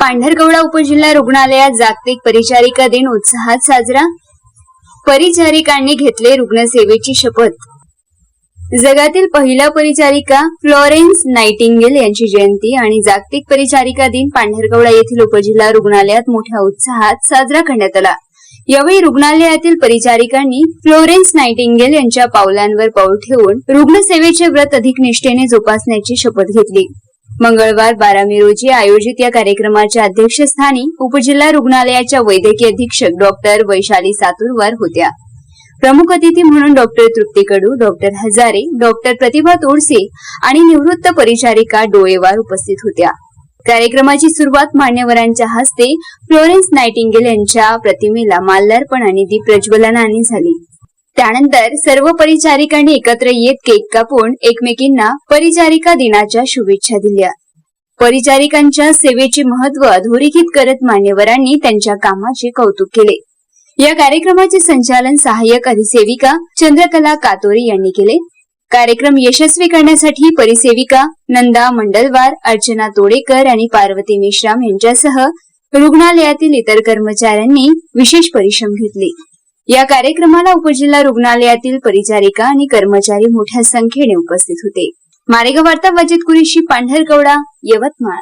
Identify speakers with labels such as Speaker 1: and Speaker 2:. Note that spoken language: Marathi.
Speaker 1: पांढरकवडा उपजिल्हा रुग्णालयात जागतिक परिचारिका दिन उत्साहात साजरा. परिचारिकांनी घेतले रुग्णसेवेची शपथ. जगातील पहिला परिचारिका फ्लोरेन्स नाइटिंगेल यांची जयंती आणि जागतिक परिचारिका दिन पांढरकवडा येथील उपजिल्हा रुग्णालयात मोठ्या उत्साहात साजरा करण्यात आला. यावेळी रुग्णालयातील परिचारिकांनी फ्लोरेन्स नाइटिंगेल यांच्या पावलांवर पाऊल ठेवून रुग्णसेवेचे व्रत अधिक निष्ठेने जोपासण्याची शपथ घेतली. मंगळवार 12 मे रोजी आयोजित या कार्यक्रमाच्या अध्यक्षस्थानी उपजिल्हा रुग्णालयाच्या वैद्यकीय अधीक्षक डॉक्टर वैशाली सातुरवार होत्या. प्रमुख अतिथी म्हणून डॉक्टर तृप्ती कडू, डॉक्टर हजारे, डॉक्टर प्रतिभा तोडसे आणि निवृत्त परिचारिका डोळेवार उपस्थित होत्या. कार्यक्रमाची सुरुवात मान्यवरांच्या हस्ते फ्लोरेन्स नाइटिंगेल यांच्या प्रतिमेला माल्यार्पण आणि दीप प्रज्वलनाने झाली. त्यानंतर सर्व परिचारिकांनी एकत्र येत केक कापून एकमेकींना परिचारिका दिनाच्या शुभेच्छा दिल्या. परिचारिकांच्या सेवेचे महत्त्व अधोरेखित करत मान्यवरांनी त्यांच्या कामाचे कौतुक केले. या कार्यक्रमाचे संचालन सहाय्यक अधिसेविका चंद्रकला कातोरे यांनी केले. कार्यक्रम यशस्वी करण्यासाठी परिसेविका नंदा मंडलवार, अर्चना तोडेकर आणि पार्वती मेश्राम यांच्यासह रुग्णालयातील इतर कर्मचाऱ्यांनी विशेष परिश्रम घेतले. या कार्यक्रमाला उपजिल्हा रुग्णालयातील परिचारिका आणि कर्मचारी मोठ्या संख्येने उपस्थित होते. मारेगाव वार्ता, वजित कुरेशी, पांढरकवडा, यवतमाळ.